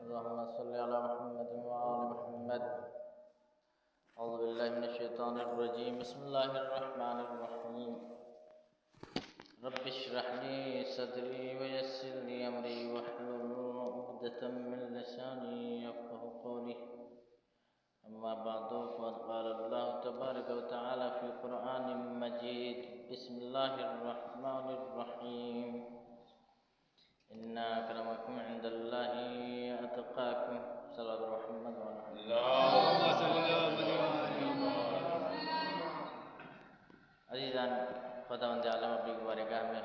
اللهم صل على محمد وآل محمد. أعوذ بالله من الشيطان الرجيم. بسم الله الرحمن الرحيم. رب اشرح لي صدري ويسر لي أمري واحلل عقدة من لساني يفقهوا قولي. أما بعد فقد قال الله تبارك وتعالى في القرآن المجيد. بسم الله الرحمن الرحيم. إن أكرمكم عند الله أتقاكم. صلى الله عليه وسلم. اللهم صل على محمد. عزیزان، خداوند عالم اپنی بارگاہ میں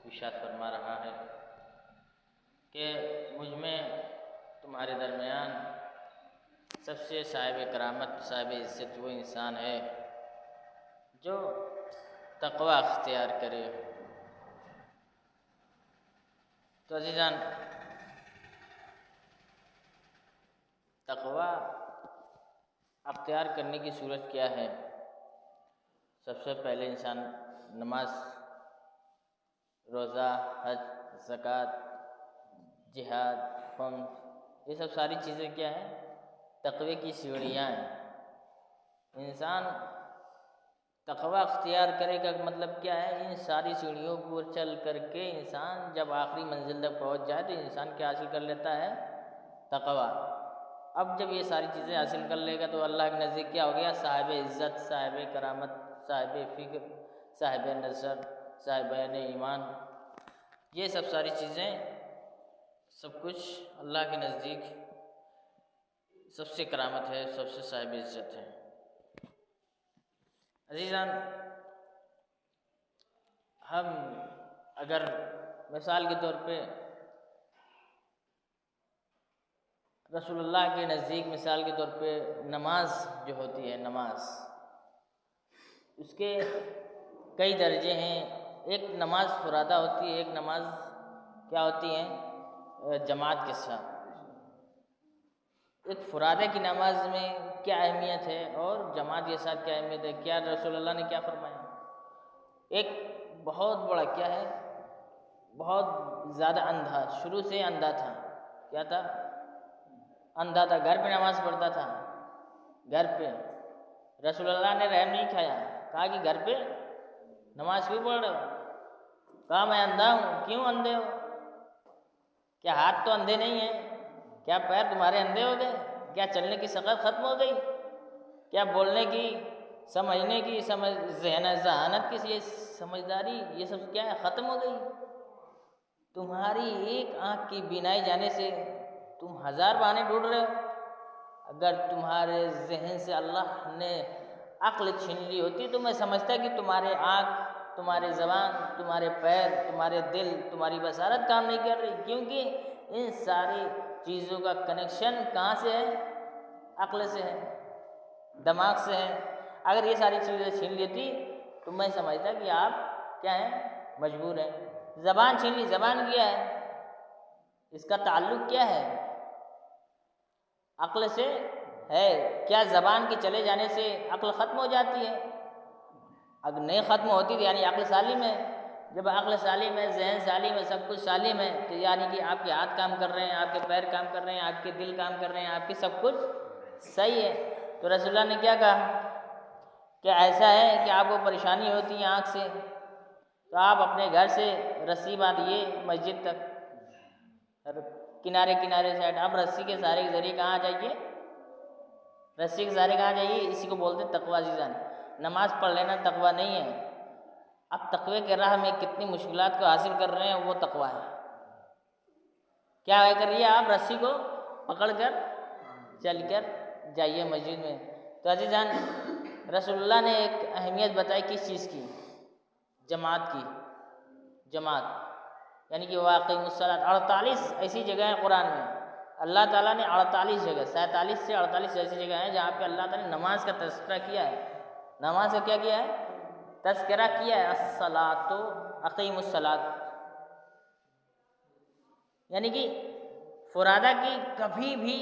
ارشاد فرما رہا ہے کہ مجھ میں تمہارے درمیان سب سے صاحب کرامت، صاحب عزت وہ انسان ہے جو تقوی اختیار کرے. تو عزیزان، تقوی اختیار کرنے کی صورت کیا ہے؟ سب سے پہلے انسان نماز، روزہ، حج، زکوٰۃ، جہاد، خمس، یہ سب ساری چیزیں کیا ہیں؟ تقوی کی سیڑھیاں ہیں. انسان تقوی اختیار کرے کا مطلب کیا ہے؟ ان ساری سیڑھیوں پر چل کر کے انسان جب آخری منزل تک پہنچ جائے تو انسان کیا حاصل کر لیتا ہے؟ تقوی. اب جب یہ ساری چیزیں حاصل کر لے گا تو اللہ کے نزدیک کیا ہو گیا؟ صاحب عزت، صاحب کرامت، صاحب فکر، صاحب نظر، صاحب ایمان. یہ سب ساری چیزیں، سب کچھ اللہ کے نزدیک سب سے کرامت ہے، سب سے صاحب عزت ہے. عزیزان، ہم اگر مثال کے طور پہ رسول اللہ کے نزدیک مثال کے طور پہ نماز جو ہوتی ہے، نماز اس کے کئی درجے ہیں. ایک نماز فرادہ ہوتی ہے، ایک نماز کیا ہوتی ہے؟ جماعت کے ساتھ. ایک فرادہ کی نماز میں کیا اہمیت ہے اور جماعت کے ساتھ کیا اہمیت ہے؟ کیا رسول اللہ نے کیا فرمایا؟ ایک بہت بڑا کیا ہے؟ بہت زیادہ اندھا، شروع سے اندھا تھا. کیا تھا؟ اندھا تھا. گھر پہ نماز پڑھتا تھا. گھر پہ رسول اللہ نے رحم نہیں کھایا، کہا کہ گھر پہ نماز کیوں پڑھ رہے ہو؟ کہا میں اندھا ہوں. کیوں اندھے ہو؟ کیا ہاتھ تو اندھے نہیں ہیں؟ کیا پیر تمہارے اندھے ہو گئے؟ کیا چلنے کی ثقافت ختم ہو گئی؟ کیا بولنے کی، سمجھنے کی، ذہانت کی یہ سمجھداری، یہ سب کیا ہے؟ ختم ہو گئی. تمہاری ایک آنکھ کی بینائی جانے سے تم 1000 بہانے ڈھونڈ رہے ہو. اگر تمہارے ذہن سے اللہ نے عقل چھین لی ہوتی تو میں سمجھتا کہ تمہارے آنکھ، تمہارے زبان، تمہارے پیر، تمہارے دل، تمہاری بصارت کام نہیں کر رہی. کیونکہ ان ساری چیزوں کا کنیکشن کہاں سے ہے؟ عقل سے ہے، دماغ سے ہے. اگر یہ ساری چیزیں چھین لیتی تو میں سمجھتا کہ آپ کیا ہیں؟ مجبور ہیں. زبان چھین لی. زبان کیا ہے؟ اس کا تعلق کیا ہے؟ عقل سے ہے. کیا زبان کے چلے جانے سے عقل ختم ہو جاتی ہے؟ اگر نہیں ختم ہوتی تو یعنی عقل سالم ہے. جب عقل سالم ہے، ذہن سالم ہے، سب کچھ سالم ہے تو یعنی کہ آپ کے ہاتھ کام کر رہے ہیں، آپ کے پیر کام کر رہے ہیں، آپ کے دل کام کر رہے ہیں، آپ کے سب کچھ صحیح ہے. تو رسول اللہ نے کیا کہا کہ ایسا ہے کہ آپ کو پریشانی ہوتی ہے آنکھ سے تو آپ اپنے گھر سے رسی باندھیے مسجد تک، کنارے کنارے سائڈ. آپ رسی کے سہارے کے ذریعے کہاں جائیے؟ رسی کے سہارے کہاں جائیے؟ اسی کو بولتے تقوی. عزیزان، نماز پڑھ لینا تقوی نہیں ہے. اب تقوی کے راہ میں کتنی مشکلات کو حاصل کر رہے ہیں وہ تقوی ہے. کیا کر رہی ہے؟ آپ رسی کو پکڑ کر چل کر جائیے مسجد میں. تو عزیزان، رسول اللہ نے ایک اہمیت بتائی کس چیز کی؟ جماعت کی. جماعت یعنی کہ واقعی الصلاۃ. 48 ایسی جگہ ہیں قرآن میں. اللہ تعالیٰ نے 48 جگہ، 47 سے 48 ایسی جگہ ہیں جہاں پہ اللہ تعالیٰ نے نماز کا تذکرہ کیا ہے. نماز کا کیا کیا ہے؟ تذکرہ کیا ہے. الصلاۃ، اقیموا الصلاۃ. یعنی کہ فرادہ کی کبھی بھی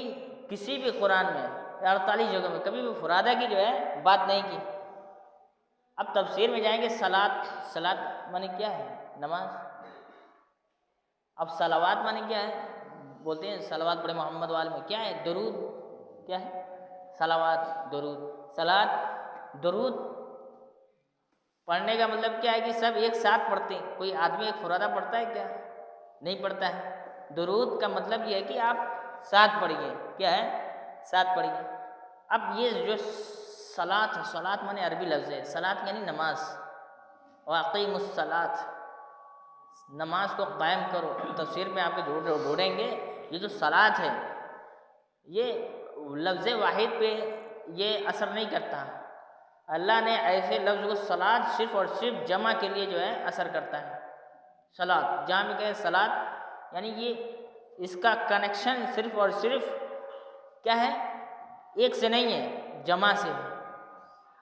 کسی بھی قرآن میں 48 جگہوں میں کبھی بھی فرادہ کی جو ہے بات نہیں کی. اب تفسیر میں جائیں گے. صلاۃ معنی کیا ہے؟ نماز. اب صلوات معنی کیا ہے؟ بولتے ہیں صلوات پڑھے محمد والے میں، کیا ہے درود؟ کیا ہے صلوات؟ درود، صلات، درود پڑھنے کا مطلب کیا ہے کہ سب ایک ساتھ پڑھتے ہیں، کوئی آدمی ایک فرادہ پڑھتا ہے کیا؟ نہیں پڑھتا ہے۔ درود کا مطلب یہ ہے کہ آپ ساتھ پڑھیے، کیا ہے؟ ساتھ پڑھیے۔ اب یہ جو صلات ہے، صلات مانے عربی لفظ ہے، صلات یعنی نماز، واقیم الصلاۃ، نماز کو قائم کرو۔ تفسیر میں آپ کے ڈھونڈیں گے یہ جو صلات ہے یہ لفظ واحد پہ یہ اثر نہیں کرتا، اللہ نے ایسے لفظ کو صلات صرف اور صرف جمع کے لیے جو ہے اثر کرتا ہے۔ صلات جہاں میں کہے صلات یعنی یہ اس کا کنیکشن صرف اور صرف کیا ہے؟ ایک سے نہیں ہے، جمع سے ہے۔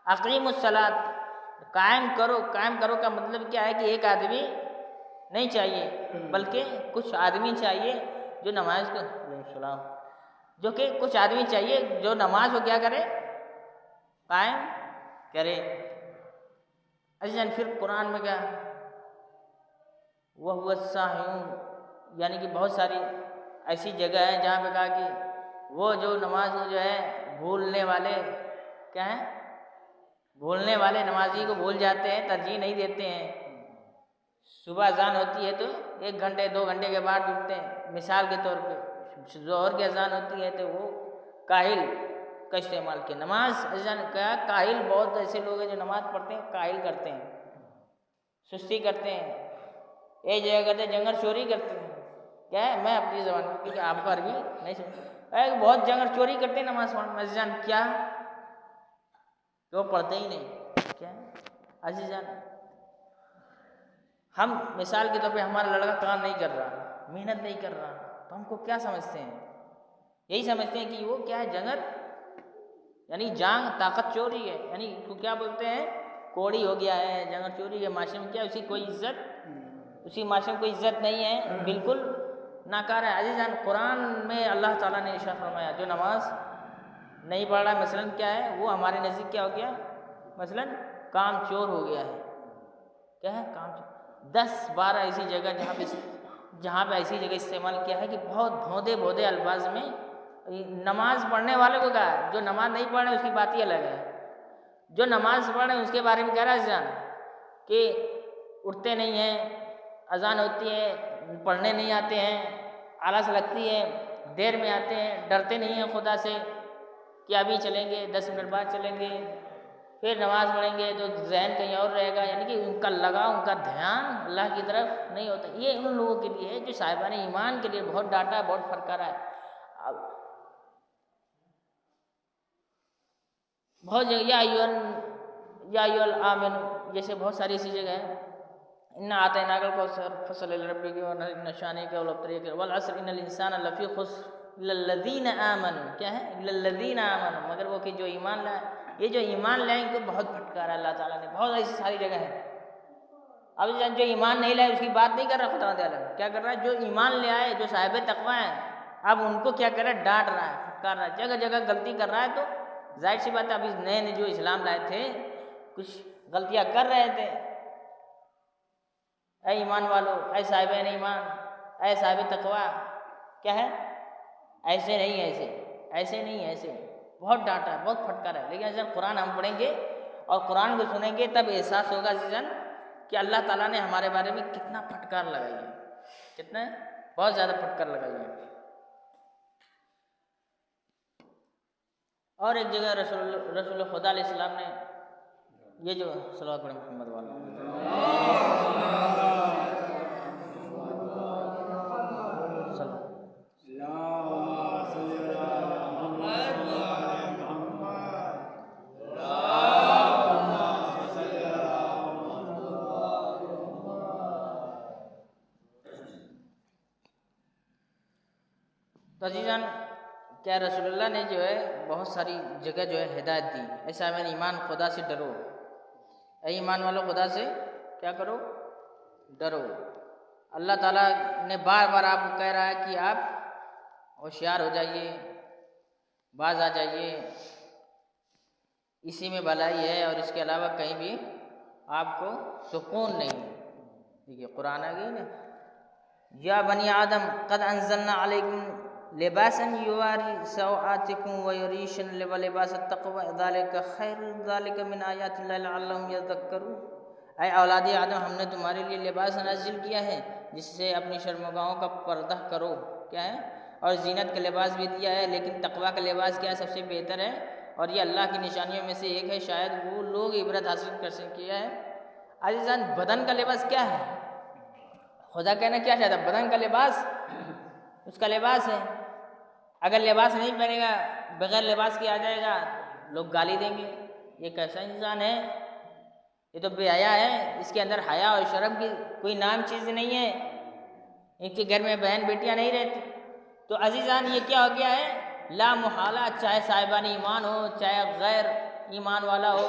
اقیم الصلاۃ، قائم کرو، قائم کرو کا مطلب کیا ہے کہ ایک آدمی نہیں چاہیے بلکہ کچھ آدمی چاہیے جو نماز کو جو کہ کچھ آدمی چاہیے جو نماز کو کیا کرے؟ قائم کرے۔ عزیزاً پھر قرآن میں کیا وَهُوَ السَّاهِعُونَ، یعنی کہ بہت ساری ایسی جگہ ہیں جہاں پہ کہا کہ وہ جو نماز کو جو ہے بھولنے والے، کیا ہیں؟ بھولنے والے نمازی کو بھول جاتے ہیں، ترجیح نہیں دیتے ہیں۔ صبح اذان ہوتی ہے تو 1 گھنٹے 2 گھنٹے کے بعد اٹھتے ہیں، مثال کے طور پہ ظہر کی اذان ہوتی ہے تو وہ کاہل کا استعمال کیا۔ نماز اذان کیا؟ کاہل، بہت ایسے لوگ ہیں جو نماز پڑھتے ہیں کاہل کرتے ہیں، سستی کرتے ہیں، ایک جگہ کہتے ہیں جنگل چوری کرتے ہیں، کیا ہے؟ میں اپنی زبان میں، کیونکہ آپ کو عربی نہیں سمجھ، بہت جنگل چوری کرتے ہیں نماز پڑھنے میں۔ عزیزان کیا؟ وہ پڑھتے ہی نہیں، کیا ہے؟ عزیزان ہم مثال کے طور پہ ہمارا لڑکا کام نہیں کر رہا، محنت نہیں کر رہا، تو ہم کو کیا سمجھتے ہیں؟ یہی سمجھتے ہیں کہ وہ کیا ہے؟ جنگل یعنی جانگ، طاقت چوری ہے، یعنی اس کو کیا بولتے ہیں؟ کوڑی ہو گیا ہے، جنگل چوری ہے، معاشرے میں کیا اسی کوئی عزت، اسی معاشرے میں کوئی عزت نہیں ہے، بالکل ناکارہ ہے۔ عزیزان قرآن میں اللہ تعالیٰ نے ارشاد فرمایا جو نماز نہیں پڑھ رہا مثلاً کیا ہے؟ وہ ہمارے نزدیک کیا ہو گیا؟ مثلاً کام چور ہو گیا ہے، کیا ہے؟ کام چور۔ 10-12 ایسی جگہ جہاں پہ ایسی جگہ استعمال کیا ہے کہ بہت بھودے الفاظ میں نماز پڑھنے والے کو کہا ہے، جو نماز نہیں پڑھ رہے اس کی بات ہی الگ ہے، جو نماز پڑھ رہے ہیں اس کے بارے میں کہہ رہا ہے جان کہ اٹھتے نہیں ہیں، اذان ہوتی ہے پڑھنے نہیں آتے ہیں، آلس لگتی ہے، دیر میں آتے ہیں، ڈرتے نہیں ہیں خدا سے کہ ابھی چلیں گے 10 منٹ بعد چلیں گے، پھر نماز پڑھیں گے تو ذہن کہیں اور رہے گا، یعنی کہ ان کا لگاؤ، ان کا دھیان اللہ کی طرف نہیں ہوتا۔ یہ ان لوگوں کے لیے ہے جو صاحبان ایمان کے لیے بہت ڈاٹا ہے، بہت فرقہ ہے۔ اب بہت جگہ یا الآمن جیسے بہت ساری ایسی جگہ ہے، ان اعطیناک الکوثر فصل لربک نشانے کے والعصر ان الانسان لفی خسر الا الذین آمنوا، کیا ہے؟ الا الذین آمنوا، مگر وہ کہ جو ایمان لائے۔ یہ جو ایمان لائے ان کو بہت پھٹکارا اللہ تعالیٰ نے، بہت ایسی ساری جگہ ہے۔ اب جو ایمان نہیں لائے اس کی بات نہیں کر رہا خدا تعالیٰ، کیا کر رہا ہے؟ جو ایمان لے آئے، جو صاحب تقویٰ ہیں، اب ان کو کیا کر رہا ہے؟ ڈانٹ رہا ہے، پھٹکار رہا ہے، جگہ جگہ غلطی کر رہا ہے۔ تو ظاہر سی بات ہے ابھی نئے جو اسلام لائے تھے کچھ غلطیاں کر رہے تھے۔ اے ایمان والو، اے صاحبین ایمان، اے صاحب تقویٰ، کیا ہے؟ ایسے نہیں، ایسے نہیں، ایسے بہت ڈانٹا ہے، بہت پھٹکار ہے۔ لیکن جب قرآن ہم پڑھیں گے اور قرآن کو سنیں گے تب احساس ہوگا عزیزاً کہ اللہ تعالیٰ نے ہمارے بارے میں کتنا پھٹکار لگائی ہے، کتنا بہت زیادہ پھٹکار لگائی ہے۔ اور ایک جگہ رسول خدا علیہ السلام نے یہ جو صلوات پڑھیں محمد والا تو عزیزاً کیا رسول اللہ نے جو ہے بہت ساری جگہ جو ہے ہدایت دی، ایسا میں ایمان خدا سے ڈرو، اے ایمان والو خدا سے کیا کرو؟ ڈرو۔ اللہ تعالیٰ نے بار بار آپ کو کہہ رہا ہے کہ آپ ہوشیار ہو جائیے، باز آ جائیے، اسی میں بھلائی ہے اور اس کے علاوہ کہیں بھی آپ کو سکون نہیں ہے۔ دیکھیے قرآن آ گئی نا، یا بنی آدم قد انزلنا علیکم لباسا یواری سوآتکم ویریشن لباس التقوی ذالک خیر ذالک من آیات اللہ لعلہم یذکرون۔ اے اولاد آدم، ہم نے تمہارے لیے لباس نازل کیا ہے جس سے اپنی شرمگاہوں کا پردہ کرو، کیا ہے، اور زینت کا لباس بھی دیا ہے، لیکن تقوی کا لباس کیا ہے؟ سب سے بہتر ہے، اور یہ اللہ کی نشانیوں میں سے ایک ہے، شاید وہ لوگ عبرت حاصل کر سکے ہیں۔ عزیزان، بدن کا لباس کیا ہے؟ خدا کہنا کیا چاہتا ہے؟ بدن کا لباس اس کا لباس ہے۔ اگر لباس نہیں پہنے گا، بغیر لباس کے آ جائے گا، لوگ گالی دیں گے، یہ کیسا انسان ہے، یہ تو بے حیا ہے، اس کے اندر حیا اور شرم کی کوئی نام چیز نہیں ہے، ان کے گھر میں بہن بیٹیاں نہیں رہتی۔ تو عزیزان، یہ کیا ہو گیا ہے؟ لا محالہ، چاہے صاحبان ایمان ہو، چاہے غیر ایمان والا ہو،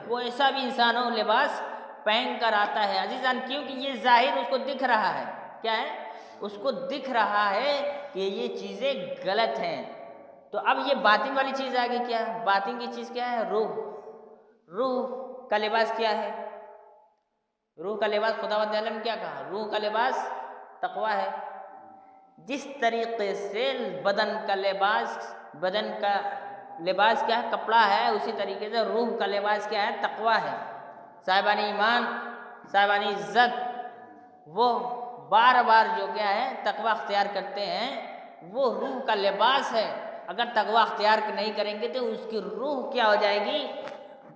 وہ ایسا بھی انسان ہو، لباس پہن کر آتا ہے عزیزان، کیونکہ یہ ظاہر اس کو دکھ رہا ہے، کیا ہے؟ اس کو دکھ رہا ہے کہ یہ چیزیں غلط ہیں۔ تو اب یہ باطن والی چیز آگے کیا ہے؟ باطن کی چیز کیا ہے؟ روح کا لباس کیا ہے؟ روح کا لباس خداوند عالم نے کیا کہا؟ روح کا لباس تقوی ہے۔ جس طریقے سے بدن کا لباس کیا ہے؟ کپڑا ہے، اسی طریقے سے روح کا لباس کیا ہے؟ تقوی ہے۔ صاحبان ایمان، صاحبان عزت، وہ بار بار جو کیا ہے تقوی اختیار کرتے ہیں، وہ روح کا لباس ہے۔ اگر تقوی اختیار نہیں کریں گے تو اس کی روح کیا ہو جائے گی؟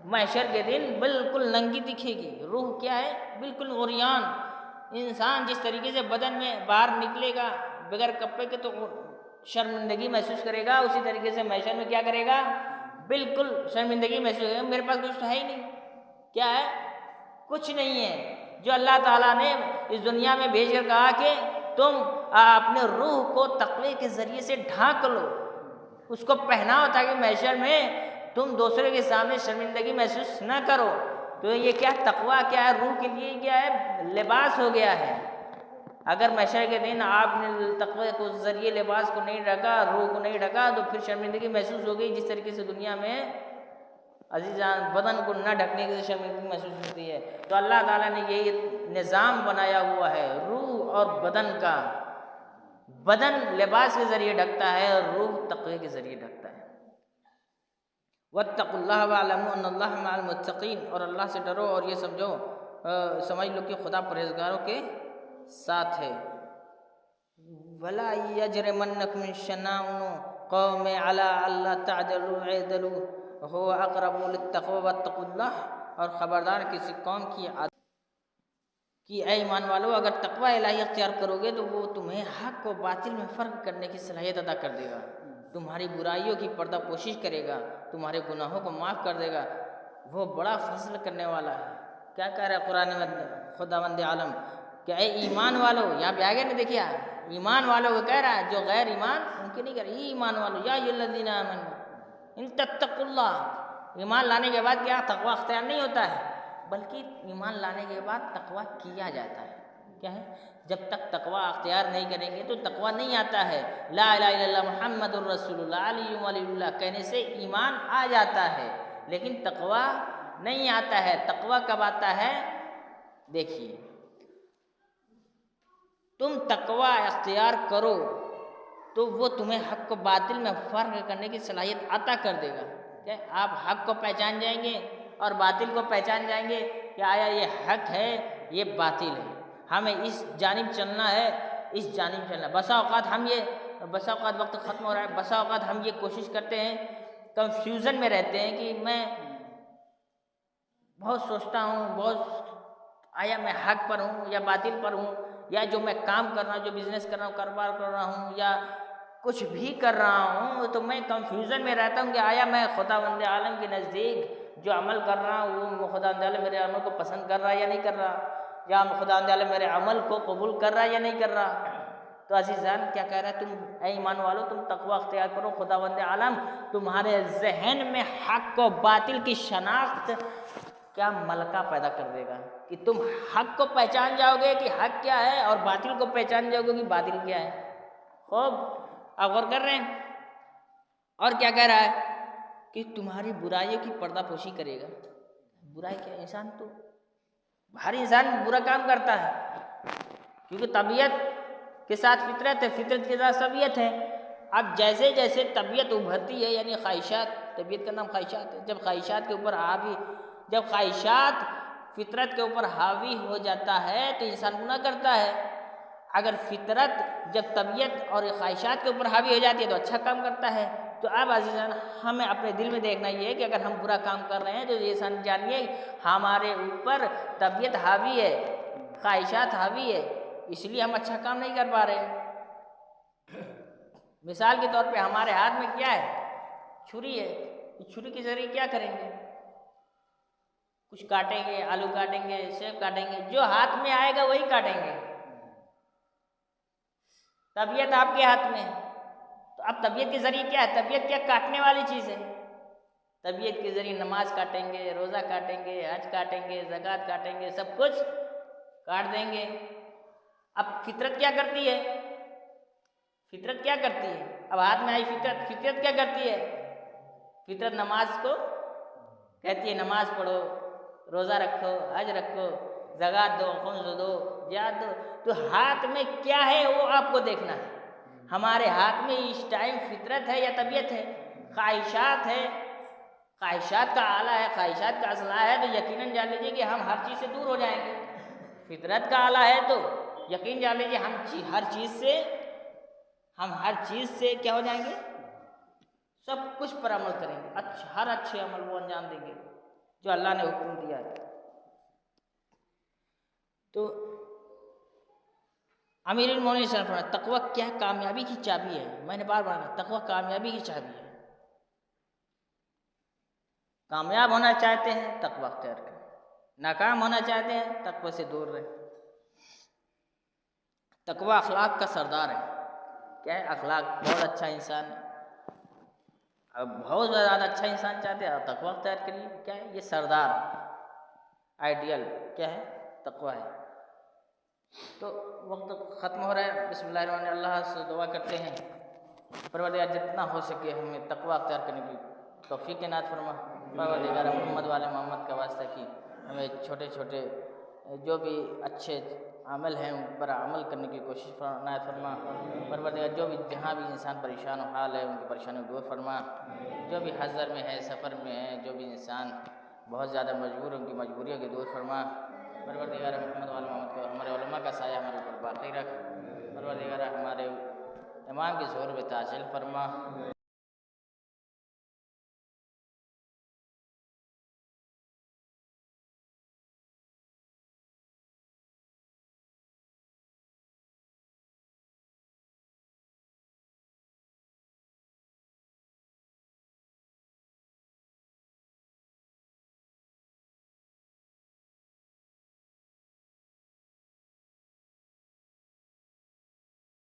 محشر کے دن بالکل ننگی دکھے گی۔ روح کیا ہے؟ بالکل عریان۔ انسان جس طریقے سے بدن میں باہر نکلے گا بغیر کپڑے کے تو شرمندگی محسوس کرے گا، اسی طریقے سے محشر میں کیا کرے گا؟ بالکل شرمندگی محسوس کرے گا، میرے پاس کچھ تو ہے ہی نہیں۔ کیا ہے؟ کچھ نہیں ہے۔ جو اللہ تعالیٰ نے اس دنیا میں بھیج کر کہا کہ تم اپنے روح کو تقوی کے ذریعے سے ڈھانک لو، اس کو پہناؤ تاکہ محشر میں تم دوسرے کے سامنے شرمندگی محسوس نہ کرو۔ تو یہ کیا تقوی کیا ہے؟ روح کے لیے کیا ہے؟ لباس ہو گیا ہے۔ اگر محشر کے دن آپ نے تقوی کے ذریعے لباس کو نہیں ڈھکا، روح کو نہیں ڈھکا، تو پھر شرمندگی محسوس ہو گئی، جس طریقے سے دنیا میں عزیزان بدن کو نہ ڈھکنے سے شرمندگی محسوس ہوتی ہے۔ تو اللہ تعالیٰ نے یہی نظام بنایا ہوا ہے روح اور بدن کا۔ بدن لباس کے ذریعے ڈھکتا ہے اور روح تقوی کے ذریعے ڈھکتا ہے۔ واتقوا اللہ واعلموا ان اللہ مع المتقین، اور اللہ سے ڈرو اور یہ سمجھ لو کہ خدا پرہیزگاروں کے ساتھ ہے۔ ولا یجرمنکم شنآن قوم علی الا تعدلوا اعدلوا هو اقرب للتقوی واتقوا اللہ، اور خبردار کسی قوم کی اے ایمان والو، اگر تقوی الہی اختیار کرو گے تو وہ تمہیں حق و باطل میں فرق کرنے کی صلاحیت عطا کر دے گا، تمہاری برائیوں کی پردہ پوشی کرے گا، تمہارے گناہوں کو معاف کر دے گا، وہ بڑا فضل کرنے والا ہے۔ کیا کہہ رہا ہے قرآن میں خداوند عالم کہ اے ایمان والو، یہاں پہ آگے نہیں دیکھیا، ایمان والوں کو کہہ رہا ہے، جو غیر ایمان ان کے نہیں کہہ رہا، ایمان والو یا ایھا الذین آمنوا ان تتقوا اللہ۔ ایمان لانے کے بعد کیا تقوی اختیار نہیں ہوتا ہے، بلکہ ایمان لانے کے بعد تقوی کیا جاتا ہے۔ کیا ہے؟ جب تک تقوی اختیار نہیں کریں گے تو تقوی نہیں آتا ہے۔ لا الہ الا اللہ محمد الرسول اللہ علی ولی اللہ کہنے سے ایمان آ جاتا ہے، لیکن تقوی نہیں آتا ہے۔ تقوی کب آتا ہے؟ دیکھیے، تم تقوی اختیار کرو تو وہ تمہیں حق و باطل میں فرق کرنے کی صلاحیت عطا کر دے گا۔ کہ آپ حق کو پہچان جائیں گے اور باطل کو پہچان جائیں گے کہ آیا یہ حق ہے، یہ باطل ہے، ہمیں اس جانب چلنا ہے، اس جانب چلنا۔ بسا اوقات وقت ختم ہو رہا ہے، بسا اوقات ہم یہ کوشش کرتے ہیں، کنفیوژن میں رہتے ہیں کہ میں بہت سوچتا ہوں، آیا میں حق پر ہوں یا باطل پر ہوں، یا جو میں کام کر رہا ہوں، جو بزنس کر رہا ہوں، کاروبار کر رہا ہوں، یا کچھ بھی کر رہا ہوں، تو میں کنفیوژن میں رہتا ہوں کہ آیا میں خداوند عالم کے نزدیک جو عمل کر رہا ہوں وہ خداوند عالم میرے عمل کو پسند کر رہا ہے یا نہیں کر رہا، یا خداوند عالم میرے عمل کو قبول کر رہا ہے یا نہیں کر رہا۔ تو عزیزان کیا کہہ رہا ہے؟ تم اے ایمان والو، تم تقوی اختیار کرو، خداوند عالم تمہارے ذہن میں حق و باطل کی شناخت کیا ملکہ پیدا کر دے گا کہ تم حق کو پہچان جاؤ گے کہ حق کیا ہے، اور باطل کو پہچان جاؤ گے کہ باطل کیا ہے۔ خوب آپ غور کر رہے ہیں؟ اور کیا کہہ رہا ہے کہ تمہاری برائیوں کی پردہ پوشی کرے گا۔ برائی کیا؟ انسان تو ہر انسان برا کام کرتا ہے، کیونکہ طبیعت کے ساتھ فطرت ہے، فطرت کے ساتھ طبیعت ہے۔ اب جیسے جیسے طبیعت ابھرتی ہے، یعنی خواہشات، طبیعت کا نام خواہشات ہے، جب خواہشات فطرت کے اوپر حاوی ہو جاتا ہے تو انسان گناہ کرتا ہے۔ اگر فطرت جب طبیعت اور خواہشات کے اوپر حاوی ہو جاتی ہے تو اچھا کام کرتا ہے۔ تو اب عزیزان ہمیں اپنے دل میں دیکھنا یہ ہے کہ اگر ہم برا کام کر رہے ہیں تو یہ جانیے ہمارے اوپر طبیعت حاوی ہے، خواہشات حاوی ہے، اس لیے ہم اچھا کام نہیں کر پا رہے۔ مثال کے طور پہ ہمارے ہاتھ میں کیا ہے؟ چھری ہے، اس چھری کے ذریعے کیا کریں گے؟ کچھ کاٹیں گے، آلو کاٹیں گے، سیب کاٹیں گے، جو ہاتھ میں آئے گا وہی کاٹیں گے۔ طبیعت آپ کے ہاتھ میں ہے، تو اب طبیعت کے ذریعے کیا ہے؟ طبیعت کیا کاٹنے والی چیز ہے؟ طبیعت کے ذریعے نماز کاٹیں گے، روزہ کاٹیں گے، حج کاٹیں گے، زکوٰۃ کاٹیں گے، سب کچھ کاٹ دیں گے۔ اب فطرت کیا کرتی ہے؟ فطرت کیا کرتی ہے؟ اب ہاتھ میں آئی فطرت کیا کرتی ہے؟ فطرت نماز کو کہتی ہے نماز پڑھو، روزہ رکھو، حج رکھو، زکوٰۃ دو، خمس دو، جہاد دو۔ تو ہاتھ میں کیا ہے وہ آپ کو دیکھنا ہے۔ ہمارے ہاتھ میں اس ٹائم فطرت ہے یا طبیعت ہے؟ خواہشات ہے، خواہشات کا آلہ ہے، خواہشات کا اسلحہ ہے، تو یقیناً جان لیجیے کہ ہم ہر چیز سے دور ہو جائیں گے۔ فطرت کا آلہ ہے تو یقین جان لیجیے ہم ہر چیز سے کیا ہو جائیں گے؟ سب کچھ پر عمل کریں گے، ہر اچھے عمل وہ انجام دیں گے جو اللہ نے حکم دیا ہے۔ تو امیر المومنین صلی اللہ علیہ وسلم تقویٰ کیا کامیابی کی چابی ہے؟ میں نے بار بار کہا تقویٰ کامیابی کی چابی ہے۔ کامیاب ہونا چاہتے ہیں تقویٰ اختیار کریں، ناکام ہونا چاہتے ہیں تقویٰ سے دور رہیں۔ تقویٰ اخلاق کا سردار ہے۔ کیا ہے؟ اخلاق بہت اچھا انسان ہے، اب بہت زیادہ اچھا انسان چاہتے ہیں اور تقویٰ اختیار کریے۔ کیا ہے؟ یہ سردار آئیڈیل کیا ہے؟ تقویٰ ہے۔ تو وقت ختم ہو رہا ہے، بسم اللہ الرحمن الرحیم، اللہ سے دعا کرتے ہیں پروردگار جتنا ہو سکے ہمیں تقویٰ اختیار کرنے کی توفیق عنایت فرما۔ پروردگار محمد والے محمد کا واسطہ کی ہمیں چھوٹے چھوٹے جو بھی اچھے عمل ہیں ان پر عمل کرنے کی کوشش عنایت فرما۔ پروردگار جو بھی جہاں بھی انسان پریشان و حال ہے ان کی پریشانیوں کو دور فرما۔ جو بھی حضر میں ہے، سفر میں ہے، جو بھی انسان بہت زیادہ مجبور ہے ان کی مجبوریوں کو دور فرما۔ پروردگار محمد والے محمد کو ہمارے علماء کا سایہ ہمارے اوپر باقی رکھ۔ پروردگار ہمارے امام کی ظہور میں تاجل فرما۔